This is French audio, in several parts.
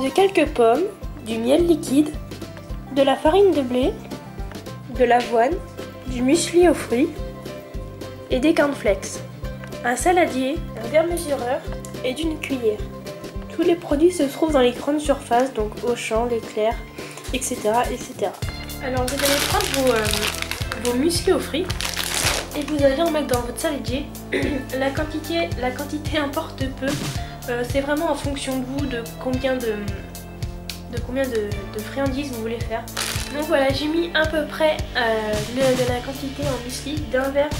de quelques pommes, du miel liquide, de la farine de blé, de l'avoine, du muesli aux fruits et des cornflakes, un saladier, un verre mesureur et d'une cuillère. Tous les produits se trouvent dans les grandes surfaces, donc Auchan, Leclerc, etc. etc. Alors vous allez prendre vos muesli aux fruits et vous allez en mettre dans votre saladier. La quantité importe peu, c'est vraiment en fonction de vous, de combien de friandises vous voulez faire. Donc voilà, j'ai mis à peu près la quantité en muesli d'un verre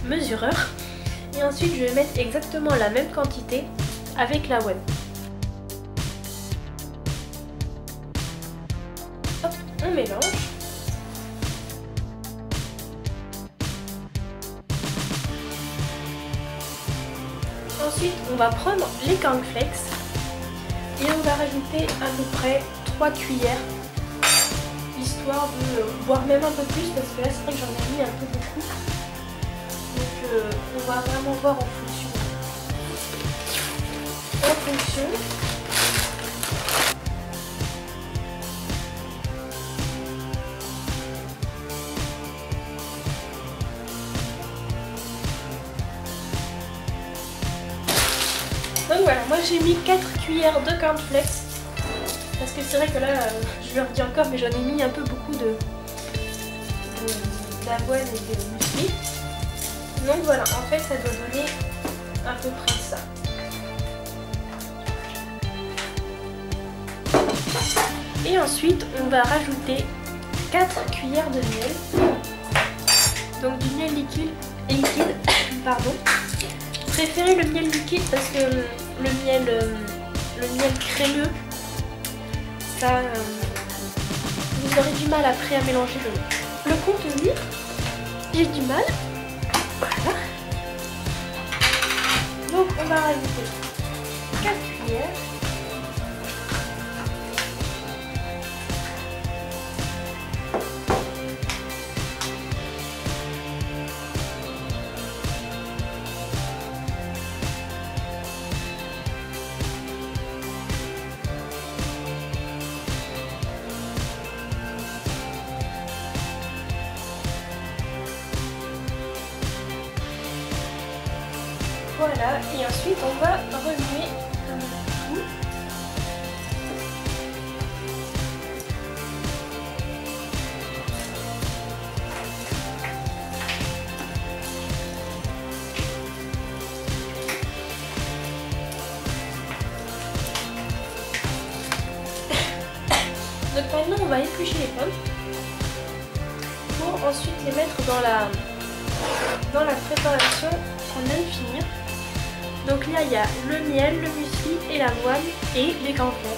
mesureur. Et ensuite je vais mettre exactement la même quantité avec l'avoine. Hop, on mélange. Ensuite on va prendre les cornflakes et on va rajouter à peu près 3 cuillères, histoire de, voire même un peu plus, parce que là c'est vrai que j'en ai mis un peu beaucoup. Donc on va vraiment voir en fonction. Donc voilà, moi j'ai mis 4 cuillères de cornflakes. Parce que c'est vrai que là, je le redis encore, mais j'en ai mis un peu beaucoup d'avoine et de muesli. Donc voilà, en fait ça doit donner à peu près ça. Et ensuite on va rajouter 4 cuillères de miel. Donc du miel liquide, pardon. Préférez le miel liquide parce que le miel crémeux, ça, vous aurez du mal après à mélanger le contenu. J'ai du mal. Voilà. Donc on va rajouter 4 cuillères. Voilà, et ensuite on va remuer tout. Donc maintenant on va éplucher les pommes pour ensuite les mettre dans la préparation qu'on vient de finir. Donc là il y a le miel, le muesli et l'avoine et les cornflakes.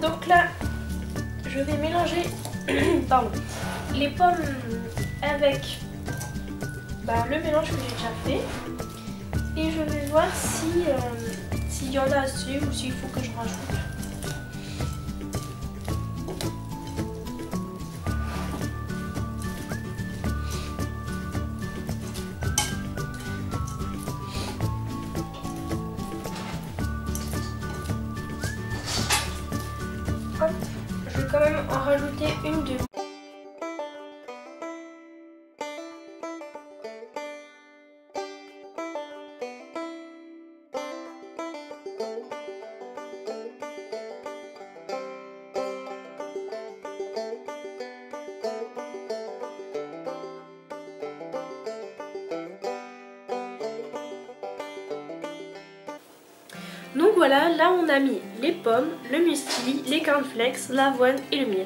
Donc là, je vais mélanger pardon, les pommes avec le mélange que j'ai déjà fait. Et je vais voir s'il y en a assez ou s'il faut que je rajoute. Je vais quand même en rajouter une de Donc voilà, là on a mis les pommes, le muesli, les cornflakes, l'avoine et le miel.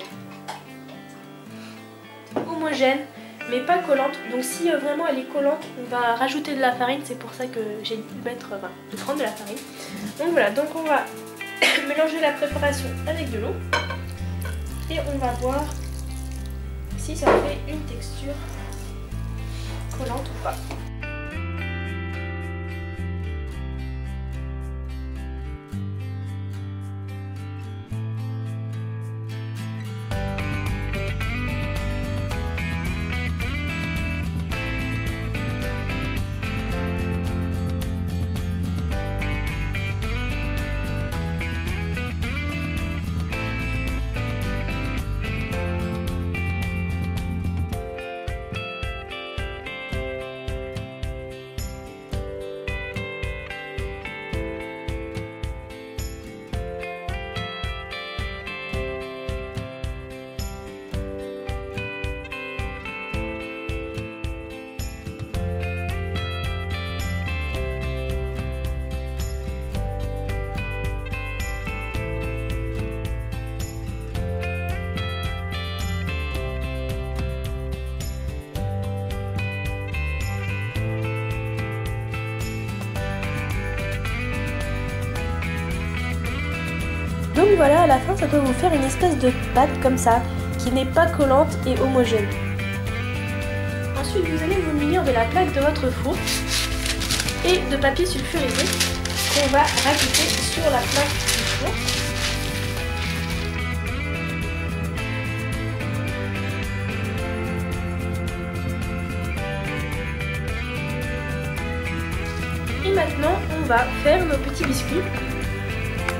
Homogène, mais pas collante. Donc si vraiment elle est collante, on va rajouter de la farine. C'est pour ça que j'ai dû mettre, de prendre de la farine. Donc voilà, donc on va mélanger la préparation avec de l'eau. Et on va voir si ça fait une texture collante ou pas. Donc voilà, à la fin, ça peut vous faire une espèce de pâte comme ça, qui n'est pas collante et homogène. Ensuite, vous allez vous munir de la plaque de votre four et de papier sulfurisé qu'on va rajouter sur la plaque du four. Et maintenant, on va faire nos petits biscuits.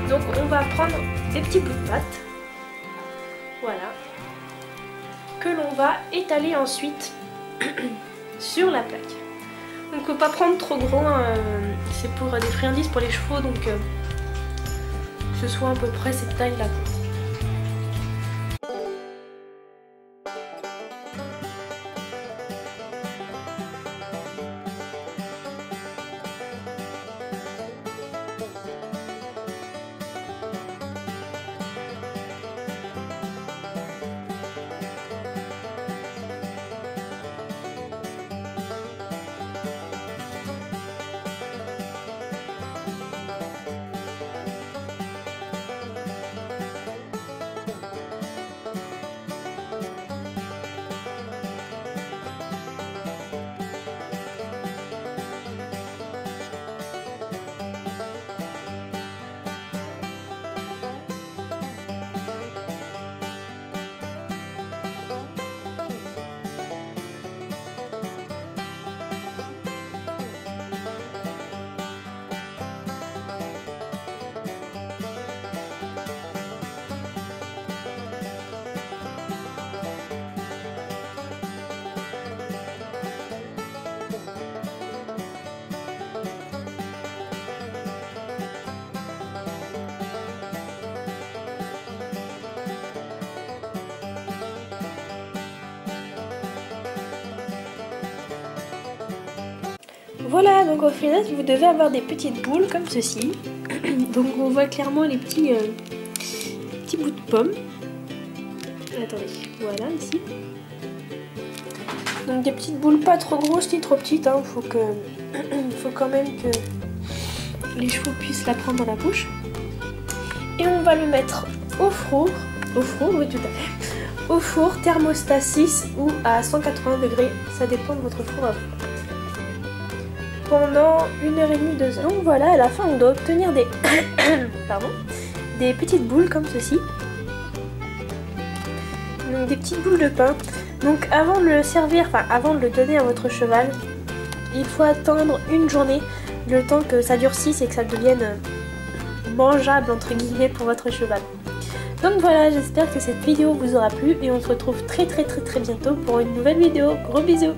Donc on va prendre des petits bouts de pâte, voilà, que l'on va étaler ensuite sur la plaque. Donc faut pas prendre trop gros, hein, c'est pour des friandises pour les chevaux, donc que ce soit à peu près cette taille-là. Voilà, donc au final vous devez avoir des petites boules comme ceci. Donc on voit clairement les petits bouts de pommes. Attendez, voilà ici. Donc des petites boules pas trop grosses ni trop petites, hein. Faut quand même que les chevaux puissent la prendre dans la bouche. Et on va le mettre au four, oui tout à fait, au four thermostat 6 ou à 180 degrés, ça dépend de votre four à vous. Pendant 1h30, 2 heures. Donc voilà, à la fin on doit obtenir des des petites boules comme ceci. Donc des petites boules de pain. Donc avant de le servir, enfin avant de le donner à votre cheval, il faut attendre une journée, le temps que ça durcisse et que ça devienne mangeable entre guillemets pour votre cheval. Donc voilà, j'espère que cette vidéo vous aura plu et on se retrouve très bientôt pour une nouvelle vidéo. Gros bisous!